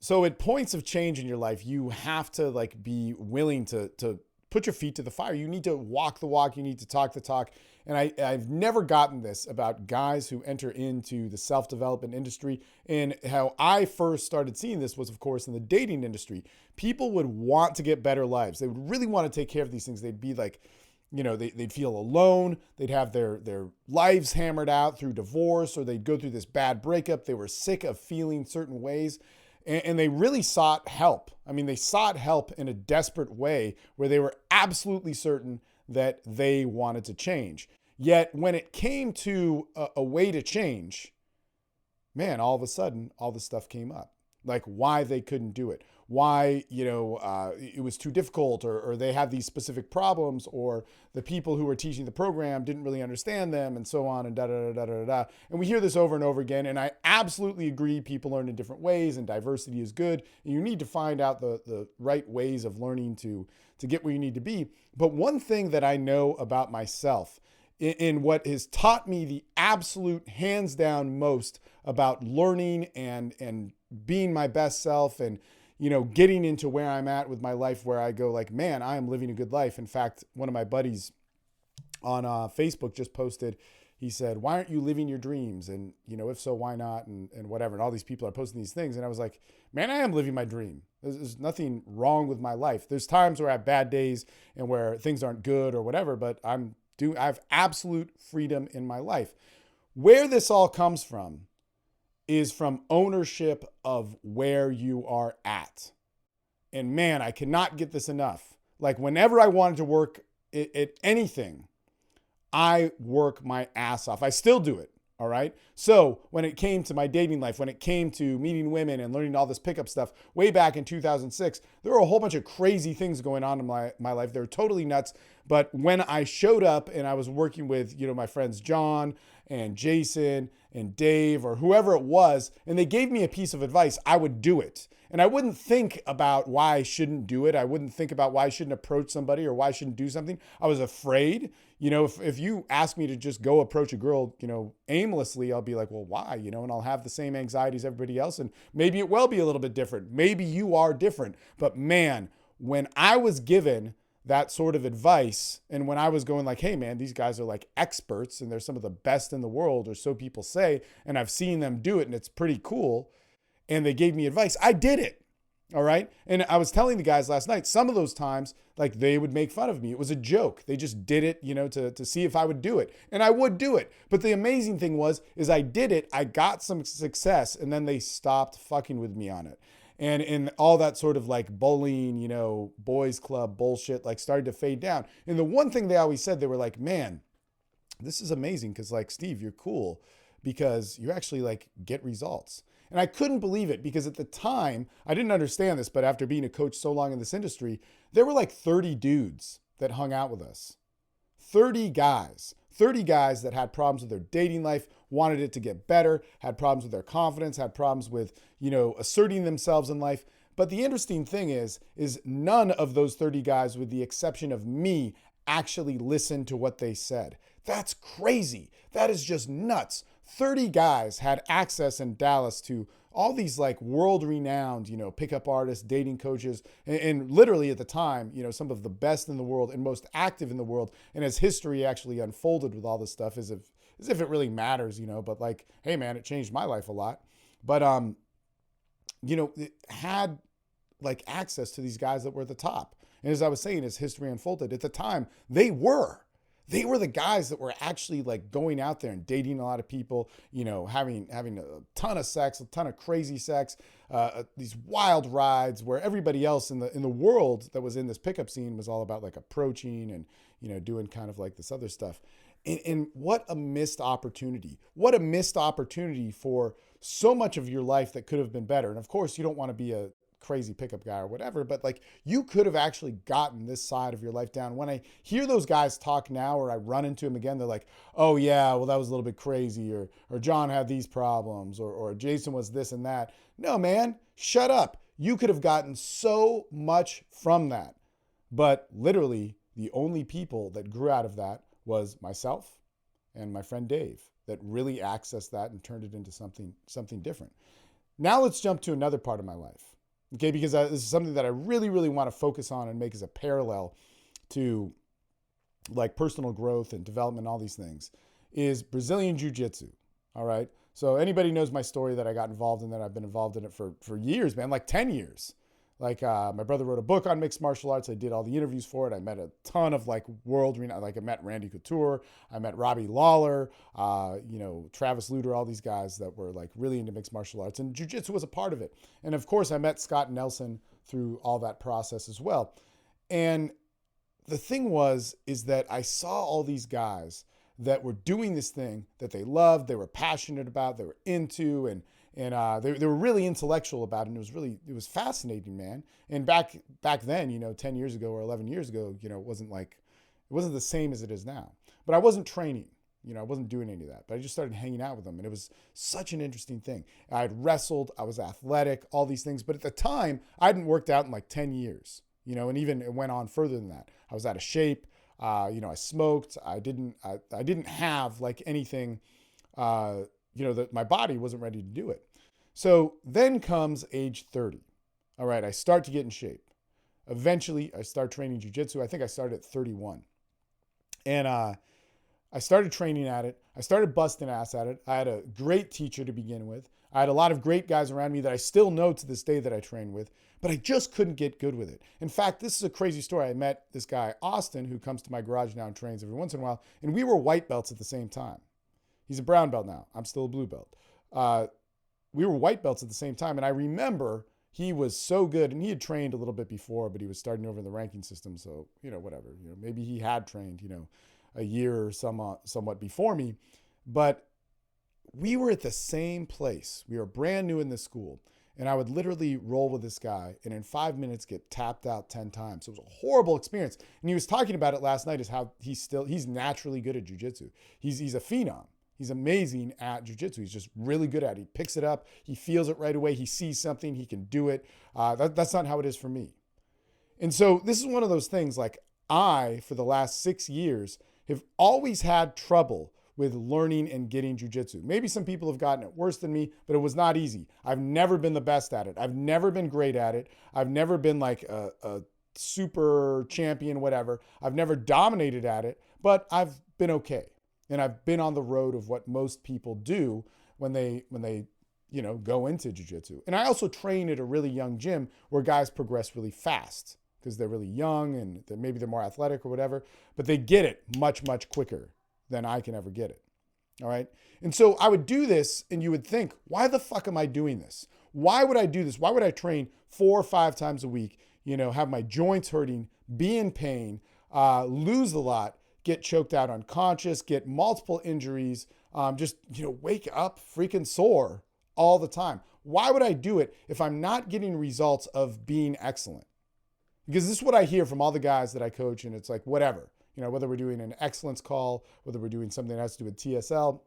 So at points of change in your life, you have to like be willing to put your feet to the fire. You need to walk the walk. You need to talk the talk. And I've never gotten this about guys who enter into the self-development industry. And how I first started seeing this was, of course, in the dating industry. People would want to get better lives. They would really want to take care of these things. They'd be like, they'd feel alone. They'd have their lives hammered out through divorce, or they'd go through this bad breakup. They were sick of feeling certain ways. And they really sought help. I mean, they sought help in a desperate way where they were absolutely certain that they wanted to change. Yet when it came to a way to change, man, all of a sudden, all this stuff came up. Like why they couldn't do it, why, it was too difficult, or they had these specific problems, or the people who were teaching the program didn't really understand them, and so on, and da da da da da da. And we hear this over and over again. And I absolutely agree. People learn in different ways, and diversity is good. And you need to find out the right ways of learning to get where you need to be. But one thing that I know about myself, in what has taught me the absolute hands down most about learning and being my best self, and getting into where I'm at with my life, where I go like, man, I am living a good life. In fact, one of my buddies on Facebook just posted, he said, why aren't you living your dreams? And, if so, why not? And whatever. And all these people are posting these things. And I was like, man, I am living my dream. There's nothing wrong with my life. There's times where I have bad days and where things aren't good or whatever, but I have absolute freedom in my life. Where this all comes from is from ownership of where you are at. And man, I cannot get this enough. Like whenever I wanted to work at anything, I work my ass off. I still do it. All right. So when it came to my dating life, when it came to meeting women and learning all this pickup stuff way back in 2006, there were a whole bunch of crazy things going on in my life. They were totally nuts. But when I showed up and I was working with, my friends John and Jason and Dave or whoever it was, and they gave me a piece of advice, I would do it. And I wouldn't think about why I shouldn't do it. I wouldn't think about why I shouldn't approach somebody or why I shouldn't do something. I was afraid. If you ask me to just go approach a girl, aimlessly, I'll be like, well, why? And I'll have the same anxiety as everybody else. And maybe it will be a little bit different. Maybe you are different. But man, when I was given that sort of advice, and when I was going like, hey man, these guys are like experts and they're some of the best in the world, or so people say, and I've seen them do it and it's pretty cool, and they gave me advice, I did it. All right. And I was telling the guys last night, some of those times, like they would make fun of me. It was a joke. They just did it, to see if I would do it. And I would do it. But the amazing thing is I did it. I got some success, and then they stopped fucking with me on it. And all that sort of like bullying, boys club bullshit, like started to fade down. And the one thing they always said, they were like, man, this is amazing. Cause like, Steve, you're cool because you actually like get results. And I couldn't believe it because at the time, I didn't understand this, but after being a coach so long in this industry, there were like 30 dudes that hung out with us. 30 guys that had problems with their dating life, wanted it to get better, had problems with their confidence, had problems with, asserting themselves in life. But the interesting thing is none of those 30 guys, with the exception of me, actually listened to what they said. That's crazy. That is just nuts. 30 guys had access in Dallas to all these like world-renowned, pickup artists, dating coaches, and literally at the time, some of the best in the world and most active in the world. And as history actually unfolded with all this stuff, as if it really matters, but like, hey man, it changed my life a lot. But, it had like access to these guys that were at the top. And as I was saying, as history unfolded at the time, they were the guys that were actually like going out there and dating a lot of people, having a ton of sex, a ton of crazy sex, these wild rides where everybody else in the world that was in this pickup scene was all about like approaching and, doing kind of like this other stuff. And what a missed opportunity. What a missed opportunity for so much of your life that could have been better. And of course, you don't want to be a crazy pickup guy or whatever, but like you could have actually gotten this side of your life down. When I hear those guys talk now, or I run into them again, they're like, oh yeah, well that was a little bit crazy, or John had these problems, or Jason was this and that. No man, shut up. You could have gotten so much from that. But literally the only people that grew out of that was myself and my friend Dave, that really accessed that and turned it into something different. Now let's jump to another part of my life. Okay, because this is something that I really, really want to focus on and make as a parallel to like personal growth and development, all these things, is Brazilian Jiu-Jitsu. All right. So anybody knows my story that I got involved in that. I've been involved in it for years, man, like 10 years. Like my brother wrote a book on mixed martial arts. I did all the interviews for it. I met a ton of like like I met Randy Couture. I met Robbie Lawler, Travis Luter, all these guys that were like really into mixed martial arts, and jiu-jitsu was a part of it. And of course I met Scott Nelson through all that process as well. And the thing is that I saw all these guys that were doing this thing that they loved, they were passionate about, they were into, and they were really intellectual about it. And it was fascinating, man. And back then, 10 years ago or 11 years ago, it wasn't the same as it is now. But I wasn't training, I wasn't doing any of that. But I just started hanging out with them, and it was such an interesting thing. I had wrestled, I was athletic, all these things. But at the time, I hadn't worked out in like 10 years, and even it went on further than that. I was out of shape. I smoked. I didn't have like anything, that my body wasn't ready to do it. So then comes age 30. All right, I start to get in shape. Eventually, I start training jiu-jitsu. I think I started at 31. And I started training at it. I started busting ass at it. I had a great teacher to begin with. I had a lot of great guys around me that I still know to this day that I train with, but I just couldn't get good with it. In fact, this is a crazy story. I met this guy, Austin, who comes to my garage now and trains every once in a while, and we were white belts at the same time. He's a brown belt now. I'm still a blue belt. We were white belts at the same time, and I remember he was so good, and he had trained a little bit before, but he was starting over in the ranking system, so, whatever. Maybe he had trained, a year or somewhat before me, but we were at the same place. We were brand new in this school, and I would literally roll with this guy and in 5 minutes get tapped out 10 times. So it was a horrible experience. And he was talking about it last night, is how he's naturally good at jiu-jitsu. He's a phenom. He's amazing at jiu-jitsu. He's just really good at it. He picks it up. He feels it right away. He sees something. He can do it. That's not how it is for me. And so this is one of those things, like for the last 6 years, have always had trouble with learning and getting jiu-jitsu. Maybe some people have gotten it worse than me, but it was not easy. I've never been the best at it. I've never been great at it. I've never been like a super champion, whatever. I've never dominated at it, but I've been okay. And I've been on the road of what most people do when they go into jiu-jitsu. And I also train at a really young gym where guys progress really fast because they're really young and maybe they're more athletic or whatever, but they get it much, much quicker than I can ever get it. All right. And so I would do this, and you would think, why the fuck am I doing this? Why would I do this? Why would I train 4 or 5 times a week, have my joints hurting, be in pain, lose a lot, get choked out unconscious, get multiple injuries, wake up freaking sore all the time? Why would I do it if I'm not getting results of being excellent? Because this is what I hear from all the guys that I coach, and it's like, whatever. Whether we're doing an excellence call, whether we're doing something that has to do with TSL.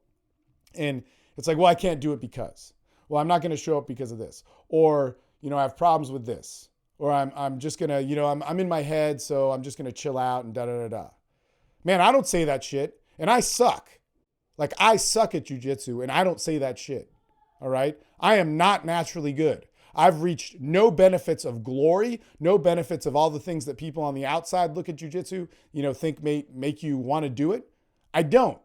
And it's like, well, I can't do it because. Well, I'm not going to show up because of this. Or, I have problems with this. Or I'm just going to, I'm in my head, so I'm just going to chill out and da-da-da-da. Man, I don't say that shit. And I suck. Like, I suck at jiu-jitsu, and I don't say that shit. All right? I am not naturally good. I've reached no benefits of glory, no benefits of all the things that people on the outside look at jiu-jitsu, think make you want to do it. I don't.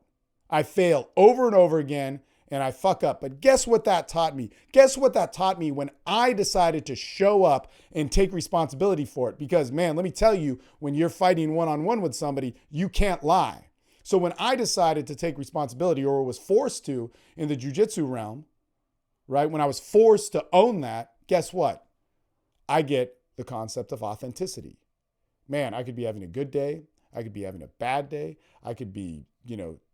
I fail over and over again, and I fuck up. But guess what that taught me? Guess what that taught me when I decided to show up and take responsibility for it? Because, man, let me tell you, when you're fighting one-on-one with somebody, you can't lie. So when I decided to take responsibility, or was forced to in the jiu-jitsu realm, right, when I was forced to own that, guess what? I get the concept of authenticity. Man, I could be having a good day. I could be having a bad day. I could be,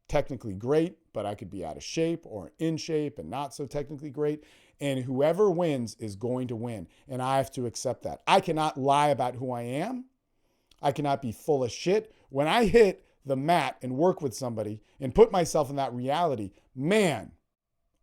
technically great, but I could be out of shape or in shape and not so technically great. And whoever wins is going to win. And I have to accept that. I cannot lie about who I am. I cannot be full of shit. When I hit the mat and work with somebody and put myself in that reality, man,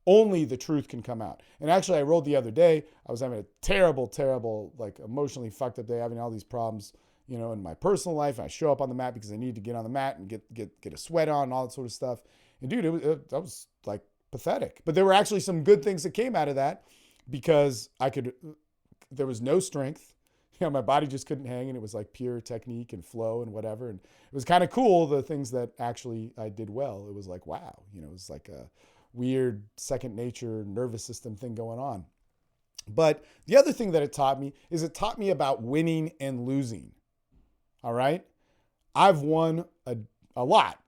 only the truth can come out. And actually, I rolled the other day. I was having a terrible, like emotionally fucked up day, having all these problems, in my personal life. I show up on the mat because I need to get on the mat and get a sweat on and all that sort of stuff. And dude, that was like pathetic. But there were actually some good things that came out of that. because there was no strength. My body just couldn't hang, and it was like pure technique and flow and whatever. And it was kind of cool, the things that actually I did well. It was like, wow, it was like a weird second nature nervous system thing going on. But the other thing that it taught me is it taught me about winning and losing. All right. I've won a lot.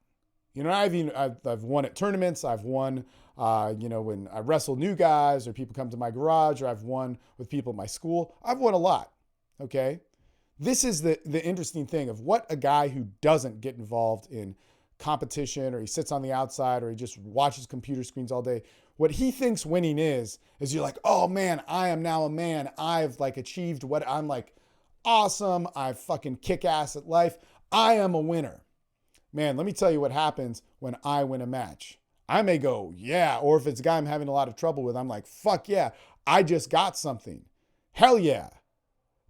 I've won at tournaments. I've won, when I wrestle new guys or people come to my garage, or I've won with people at my school. I've won a lot. Okay. This is the interesting thing of what a guy who doesn't get involved in competition, or he sits on the outside, or he just watches computer screens all day. What he thinks winning is you're like, oh man, I am now a man. I've like achieved what I'm like awesome. I fucking kick ass at life. I am a winner. Man, let me tell you what happens when I win a match. I may go, yeah. Or if it's a guy I'm having a lot of trouble with, I'm like, fuck yeah, I just got something. Hell yeah.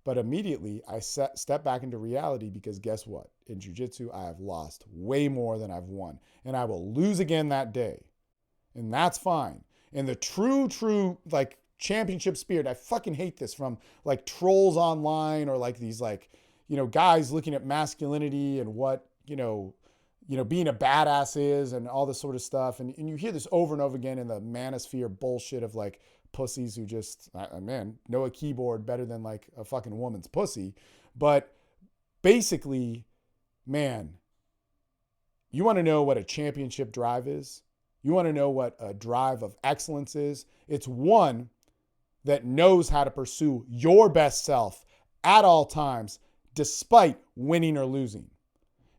But immediately I step back into reality, because guess what? In jiu-jitsu, I have lost way more than I've won. And I will lose again that day. And that's fine. And the true, like championship spirit, I fucking hate this from like trolls online, or like these like, guys looking at masculinity and what, being a badass is and all this sort of stuff. And you hear this over and over again in the manosphere bullshit of like pussies who just, know a keyboard better than like a fucking woman's pussy. But basically, man, you want to know what a championship drive is? You want to know what a drive of excellence is? It's one that knows how to pursue your best self at all times, despite winning or losing.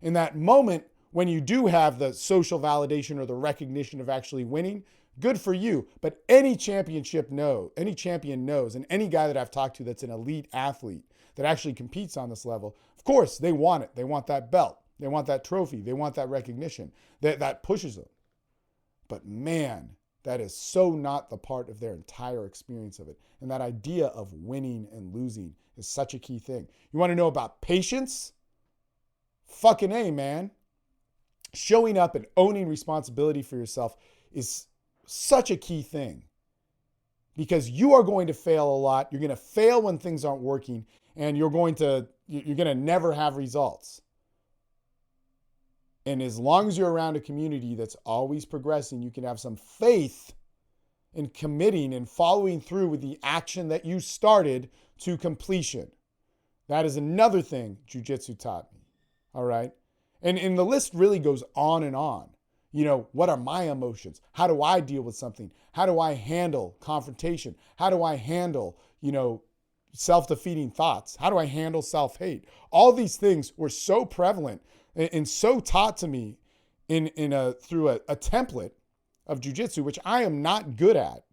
In that moment, when you do have the social validation or the recognition of actually winning, good for you. But any champion knows, and any guy that I've talked to that's an elite athlete that actually competes on this level, of course, they want it. They want that belt. They want that trophy. They want that recognition. That pushes them. But man, that is so not the part of their entire experience of it. And that idea of winning and losing is such a key thing. You want to know about patience? Fucking A, man. Showing up and owning responsibility for yourself is such a key thing, because you are going to fail a lot. You're going to fail when things aren't working, and you're going to never have results. And as long as you're around a community that's always progressing, you can have some faith in committing and following through with the action that you started to completion. That is another thing jiu-jitsu taught me. All right. And the list really goes on and on. What are my emotions? How do I deal with something? How do I handle confrontation? How do I handle, self-defeating thoughts? How do I handle self-hate? All these things were so prevalent and so taught to me through a template of jiu-jitsu, which I am not good at,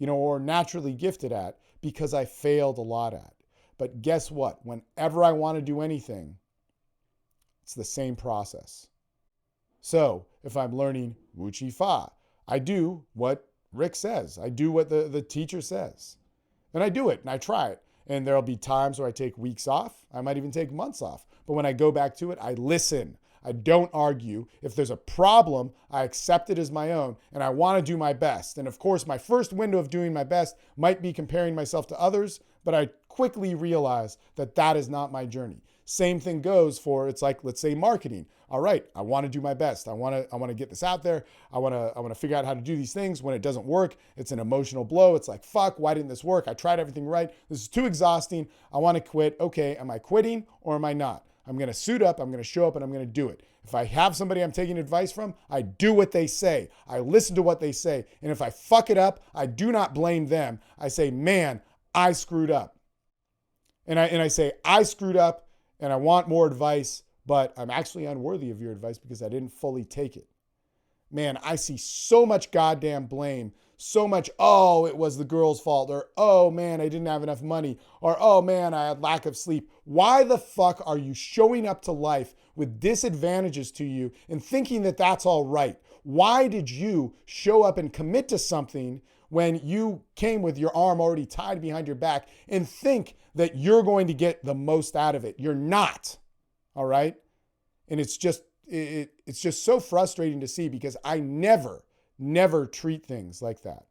or naturally gifted at, because I failed a lot at. But guess what? Whenever I want to do anything, it's the same process. So if I'm learning Wu Chi Fa, I do what Rick says. I do what the teacher says. And I do it and I try it. And there'll be times where I take weeks off. I might even take months off. But when I go back to it, I listen. I don't argue. If there's a problem, I accept it as my own, and I want to do my best. And of course, my first window of doing my best might be comparing myself to others, but I quickly realize that that is not my journey. Same thing goes for, it's like, let's say marketing. All right, I want to do my best. I want to get this out there. I want to figure out how to do these things. When it doesn't work, it's an emotional blow. It's like, fuck, why didn't this work? I tried everything right. This is too exhausting. I want to quit. Okay, am I quitting or am I not? I'm going to suit up, I'm going to show up, and I'm going to do it. If I have somebody I'm taking advice from, I do what they say. I listen to what they say. And if I fuck it up, I do not blame them. I say, man, I screwed up. And I say, I screwed up and I want more advice, but I'm actually unworthy of your advice because I didn't fully take it. Man, I see so much goddamn blame. So much, oh, it was the girl's fault, or oh man, I didn't have enough money, or oh man, I had lack of sleep. Why the fuck are you showing up to life with disadvantages to you and thinking that that's all right? Why did you show up and commit to something when you came with your arm already tied behind your back and think that you're going to get the most out of it? You're not, all right? And it's just so frustrating to see because I never treat things like that.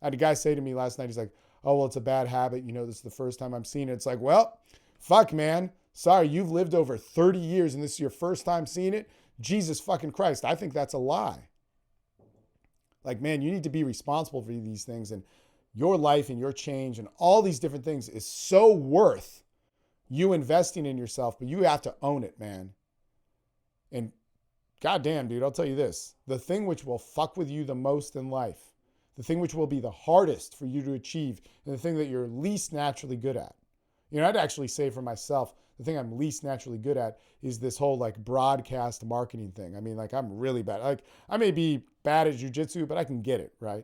I had a guy say to me last night, he's like, oh, well, it's a bad habit. This is the first time I'm seeing it. It's like, well, fuck, man. Sorry, you've lived over 30 years and this is your first time seeing it. Jesus fucking Christ. I think that's a lie. Like, man, you need to be responsible for these things, and your life and your change and all these different things is so worth you investing in yourself, but you have to own it, man. And goddamn, dude, I'll tell you this, the thing which will fuck with you the most in life, the thing which will be the hardest for you to achieve, and the thing that you're least naturally good at. I'd actually say for myself, the thing I'm least naturally good at is this whole like broadcast marketing thing. I mean, like I'm really bad. Like I may be bad at jujitsu, but I can get it, right?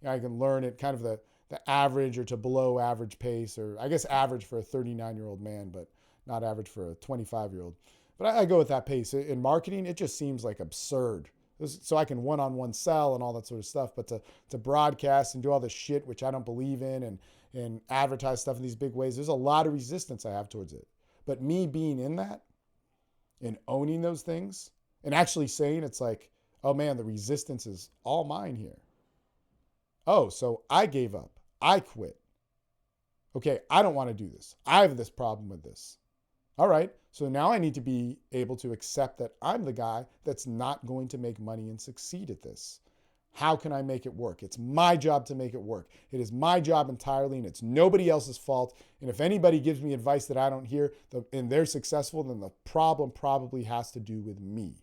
I can learn it kind of the average or to below average pace, or I guess average for a 39-year-old man, but not average for a 25-year-old. But I go with that pace. In marketing, it just seems like absurd. So I can one-on-one sell and all that sort of stuff, but to broadcast and do all this shit, which I don't believe in, and advertise stuff in these big ways, there's a lot of resistance I have towards it. But me being in that and owning those things and actually saying it's like, oh man, the resistance is all mine here. Oh, so I gave up. I quit. Okay, I don't want to do this. I have this problem with this. All right, so now I need to be able to accept that I'm the guy that's not going to make money and succeed at this. How can I make it work? It's my job to make it work. It is my job entirely, and it's nobody else's fault. And if anybody gives me advice that I don't hear and they're successful, then the problem probably has to do with me.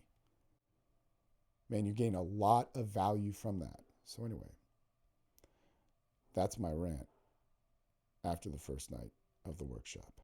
Man, you gain a lot of value from that. So anyway, that's my rant after the first night of the workshop.